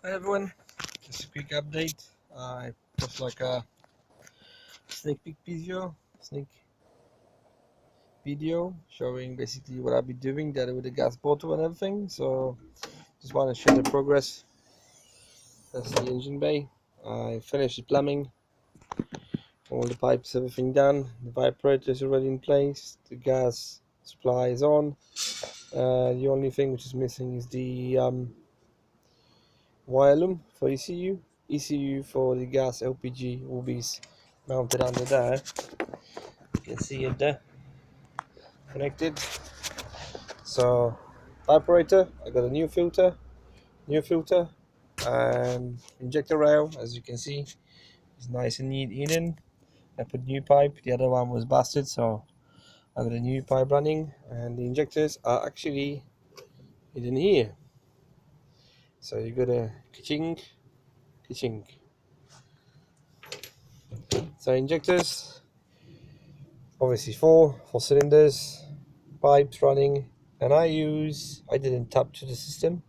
Hi everyone, just a quick update. I just like a sneak video showing basically what I'll be doing there with the gas bottle and everything. So just want to share the progress. That's the engine bay. I finished the plumbing, all the pipes, everything done. The vibrator is already in place. The gas supply is on. The only thing which is missing is the wire loom for ECU. ECU for the gas LPG will be mounted under there. You can see it there, connected. So vibrator, I got a new filter, and injector rail. As you can see, it's nice and neat hidden. I put new pipe. The other one was busted, so I got a new pipe running, and the injectors are actually hidden here. So you got a ka-ching, ka-ching. So injectors, obviously four cylinders, pipes running, and I didn't tap to the system.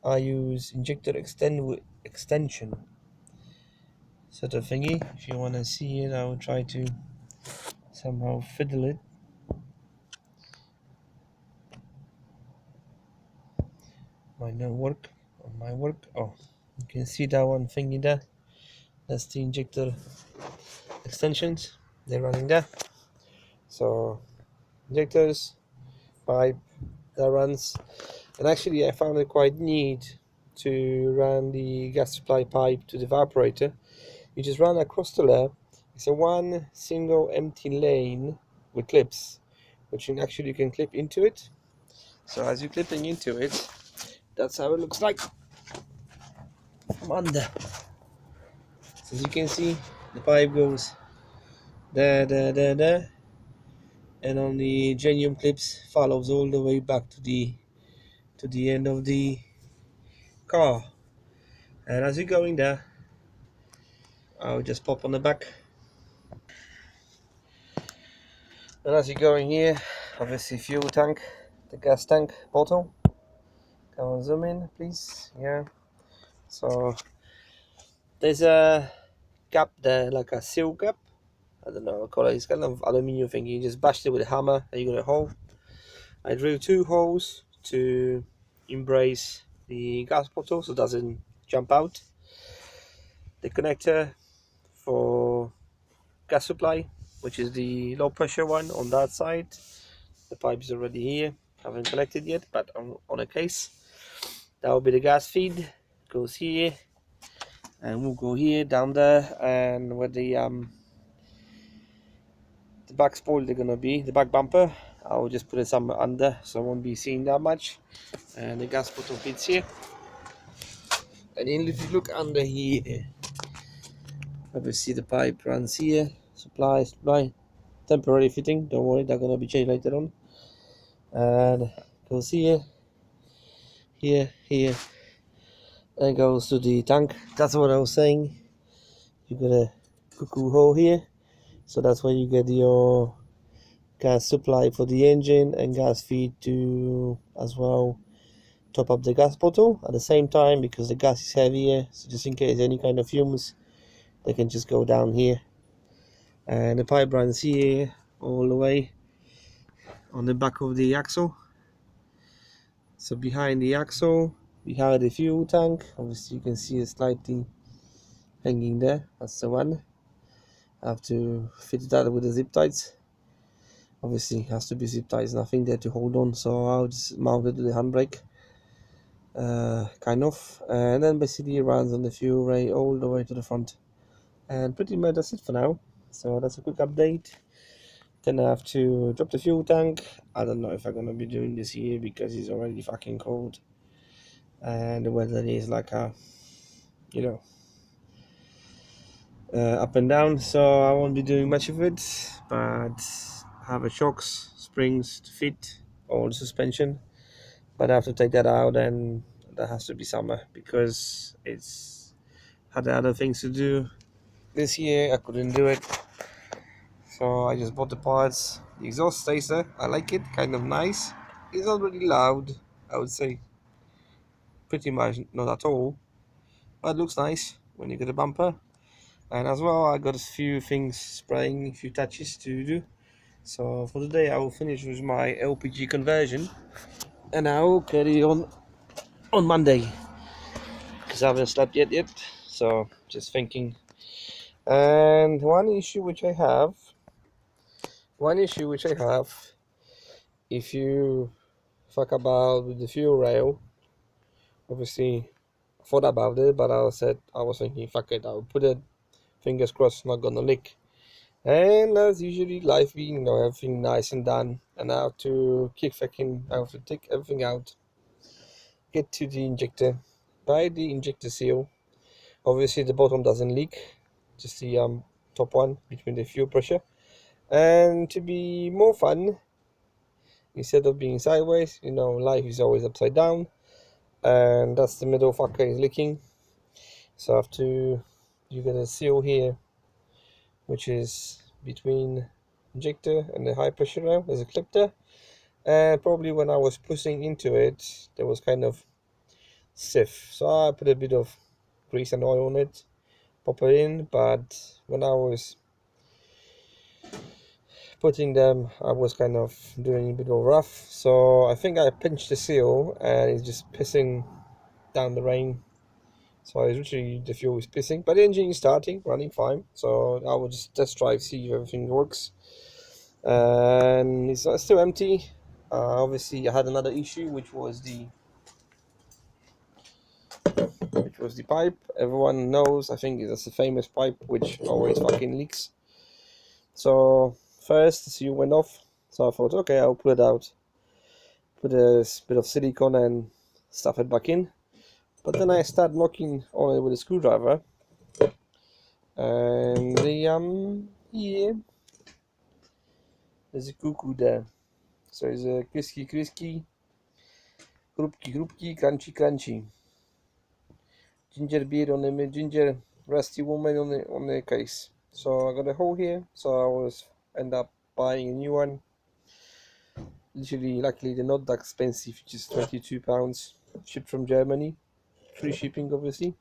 I use injector extension sort of thingy. If you want to see it, I will try to somehow fiddle it. Might not work on my work. Oh, you can see that one thingy there. That's the injector extensions. They're running there. So injectors, pipe that runs. And actually, I found it quite neat to run the gas supply pipe to the evaporator. You just run across the layer. It's a one single empty lane with clips, which you can clip into it. So as you're clipping into it, that's how it looks like from under. So as you can see, the pipe goes there, and on the genuine clips follows all the way back to the end of the car. And as you're going there, I'll just pop on the back. And as you're going here, obviously fuel tank, the gas tank bottle. Come on, zoom in, please. Yeah. So there's a gap there, like a seal gap. I don't know what I call it. It's kind of aluminium thing. You just bashed it with a hammer and you got a hole. I drill two holes to embrace the gas bottle so it doesn't jump out. The connector for gas supply, which is the low pressure one on that side. The pipe is already here. Haven't connected yet, but on a case. That will be the gas feed. Goes here, and we'll go here, down there, and where the back spoil they're gonna be, the back bumper. I'll just put it somewhere under, so I won't be seeing that much. And the gas bottle fits here. And then if you look under here, obviously the pipe runs here. Supply, temporary fitting. Don't worry, they're gonna be changed later on. And goes here, and goes to the tank. That's what I was saying. You got a cuckoo hole here, so that's where you get your gas supply for the engine and gas feed to as well top up the gas bottle at the same time, because the gas is heavier, so just in case any kind of fumes they can just go down here. And the pipe runs here all the way on the back of the axle. So behind the axle we have the fuel tank. Obviously you can see it slightly hanging there. That's the one. I have to fit it out with the zip ties. Obviously it has to be zip ties, nothing there to hold on, so I'll just mount it to the handbrake, kind of, and then basically it runs on the fuel ray all the way to the front. And pretty much that's it for now. So that's a quick update. Then I have to drop the fuel tank. I don't know if I'm gonna be doing this here because it's already fucking cold, and the weather is like a, you know, up and down, so I won't be doing much of it. But I have a shocks, springs to fit, all the suspension, but I have to take that out, and that has to be summer because it's had other things to do. This year I couldn't do it, so I just bought the parts. The exhaust stays there. I like it, kind of nice. It's not really loud, I would say. Pretty much not at all. but it looks nice when you get a bumper. And as well, I got a few things spraying, a few touches to do. So for today I will finish with my LPG conversion, and I will carry on Monday, because I haven't slept yet. So just thinking. And one issue which I have, if you fuck about with the fuel rail, obviously I thought about it, but I was thinking, fuck it, I'll put it, fingers crossed, not gonna leak. And as usually, life being, everything nice and done, and I have to I have to take everything out, get to the injector, buy the injector seal. Obviously, the bottom doesn't leak, just the top one between the fuel pressure. And to be more fun, instead of being sideways, life is always upside down, and that's the middle fucker is leaking. So you get a seal here, which is between injector and the high pressure rail. There's a clip there, and probably when I was pushing into it, there was kind of stiff, so I put a bit of grease and oil on it, pop it in. But when I was putting them, I was kind of doing a bit of rough, so I think I pinched the seal and it's just pissing down the rain. So it's literally, the fuel is pissing, but the engine is running fine. So I will just test drive, see if everything works. And it's still empty. Obviously I had another issue, which was the pipe. Everyone knows, I think that's a famous pipe which always fucking leaks. So first the seal went off, so I thought, okay, I'll pull it out, put a bit of silicone and stuff it back in. But then I started knocking on it with a screwdriver, and yeah, there's a cuckoo there. So it's a crispy, chrupki, crunchy. Ginger beer on the ginger rusty woman on the case. So I got a hole here, so I was end up buying a new one. Literally, luckily they're not that expensive, just £22, shipped from Germany, free shipping obviously.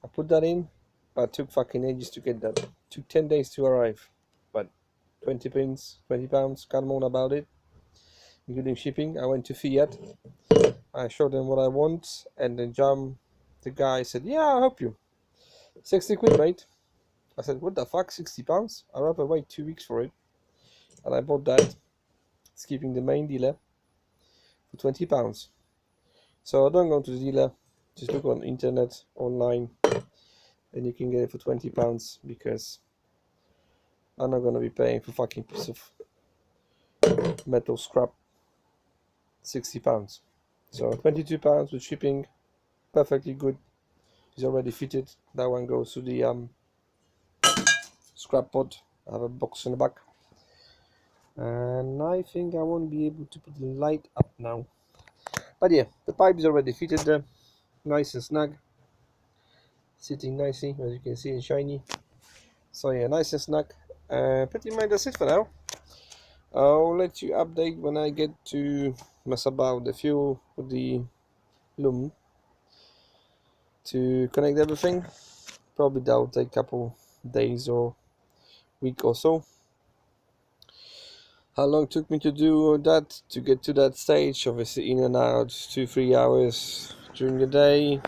I put that in, but it took fucking ages to get that. It took 10 days to arrive, but £20, can't moan about it, including shipping. I went to Fiat, I showed them what I want, and then the guy said, yeah, I'll help you. 60 quid, mate. I said, what the fuck, £60? I'd rather wait 2 weeks for it. And I bought that, skipping the main dealer, for £20. So don't go to the dealer, just look on internet, online, and you can get it for £20, because I'm not gonna be paying for fucking piece of metal scrap £60. So £22 with shipping, perfectly good. It's already fitted. That one goes to the scrap pod. I have a box in the back, and I think I won't be able to put the light up now. But yeah, the pipe is already fitted there, nice and snug, sitting nicely, as you can see, and shiny. So yeah, nice and snug. Pretty much that's it for now. I'll let you update when I get to mess about the fuel with the loom to connect everything. Probably that will take a couple days or week or so. How long it took me to do that, to get to that stage? Obviously in and out, 2-3 hours during the day,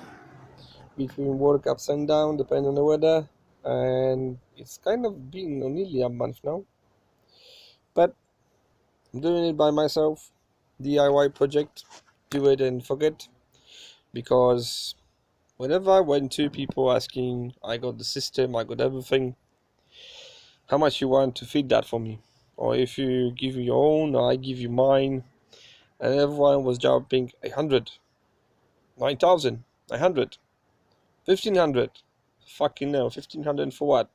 between work, ups and down, depending on the weather. And it's kind of been nearly a month now, but I'm doing it by myself, DIY project, do it and forget. Because whenever I went to people asking, I got the system, I got everything, how much you want to feed that for me? Or if you give me your own, or I give you mine. And everyone was jumping 800, 9,000, 900, 1,500. Fucking hell, 1,500 for what?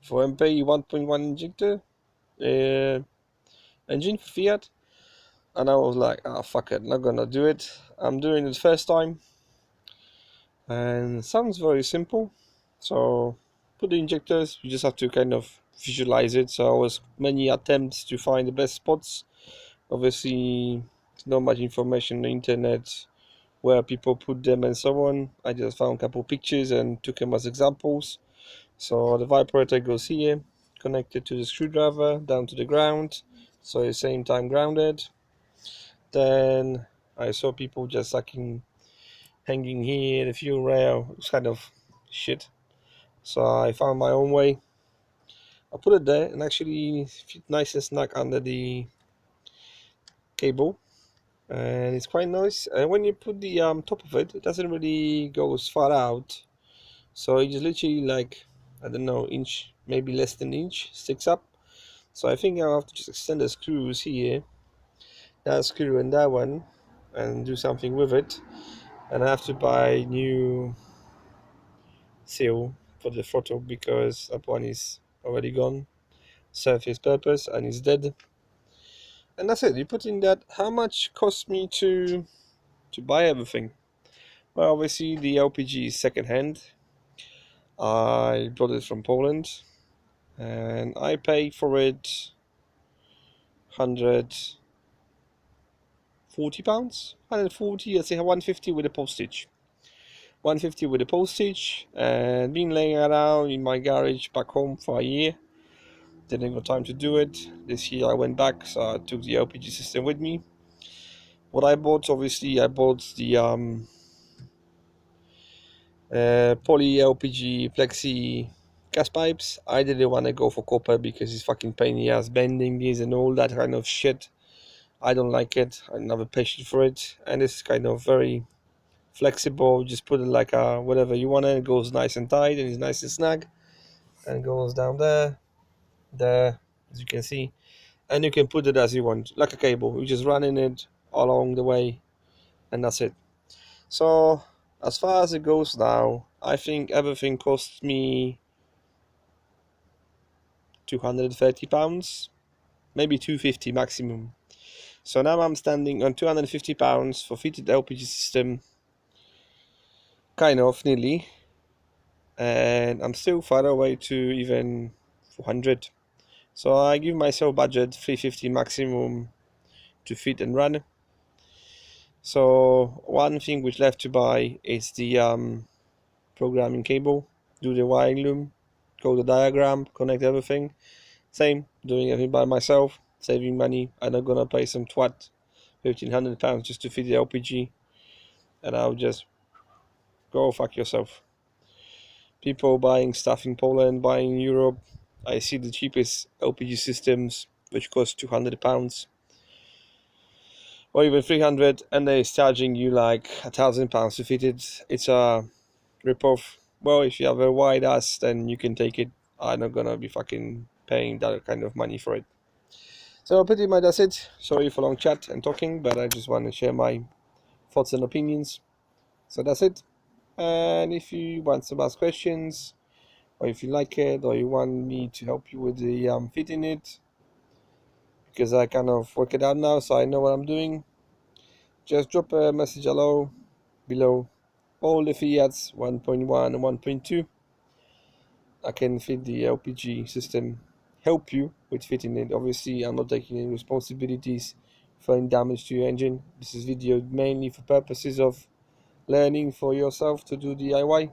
For MP 1.1 injector engine for Fiat? And I was like, ah, fuck it, not gonna do it. I'm doing it first time. And it sounds very simple. So put the injectors, you just have to kind of visualize it. So I was many attempts to find the best spots. Obviously not much information on the internet, where people put them and so on. I just found a couple pictures and took them as examples. So the vibrator goes here, connected to the screwdriver down to the ground, so at the same time grounded. Then I saw people just hanging here, the fuel rail. It's kind of shit. So I found my own way. I put it there and actually fit nice and snug under the cable, and it's quite nice. And when you put the top of it, it doesn't really go as far out. So it just literally like, I don't know, inch, maybe less than an inch sticks up. So I think I'll have to just extend the screws here, that screw and that one, and do something with it. And I have to buy new seal for the throttle because that one is already gone, served his purpose and is dead. And that's it. You put in that. How much cost me to buy everything? Well, obviously the LPG is second hand. I bought it from Poland, and I paid for it £140, 140. I say 150 with the postage. 150 with the postage, and been laying around in my garage back home for a year. Didn't got time to do it. This year I went back, so I took the LPG system with me. What I bought, obviously, I bought the poly LPG plexi gas pipes. I didn't want to go for copper because it's fucking pain in the ass bending these and all that kind of shit. I don't like it. I don't have a patience for it, and it's kind of very flexible. Just put it like whatever you want, and it goes nice and tight and it's nice and snug, and goes down there, as you can see, and you can put it as you want, like a cable. You just running it along the way, and that's it. So as far as it goes now, I think everything cost me £230, maybe 250 maximum. So now I'm standing on £250 for fitted LPG system, kind of nearly, and I'm still far away to even 400. So I give myself budget 350 maximum to fit and run. So one thing which left to buy is the programming cable, do the wiring loom, go the diagram, connect everything. Same, doing everything by myself, saving money. I'm not gonna pay some twat £1,500 just to fit the LPG, and I'll just go fuck yourself. People buying stuff in Poland, buying in Europe. I see the cheapest LPG systems which cost £200 or even 300, and they're charging you like £1,000 to fit it. It's a rip-off. Well, if you have a wide ass, then you can take it. I'm not gonna be fucking paying that kind of money for it. So pretty much that's it. Sorry for long chat and talking, but I just want to share my thoughts and opinions. So that's it. And if you want to ask questions, or if you like it, or you want me to help you with the fitting it, because I kind of work it out now, so I know what I'm doing, just drop a message below. All the Fiats 1.1 and 1.2. I can fit the LPG system, help you with fitting it. Obviously, I'm not taking any responsibilities for any damage to your engine. This is video mainly for purposes of learning for yourself to do DIY.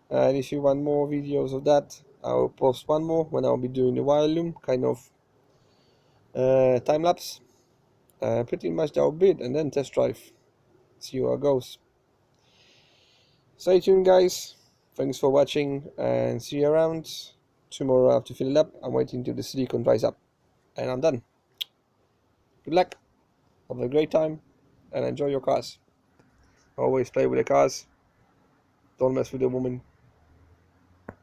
And if you want more videos of that, I'll post one more when I'll be doing the wire loom, kind of time lapse. Pretty much that'll be it, and then test drive. See how it goes. Stay tuned, guys. Thanks for watching, and see you around. Tomorrow I have to fill it up. I'm waiting till the silicone dries up, and I'm done. Good luck. Have a great time, and enjoy your cars. Always play with the cars. Don't mess with the woman.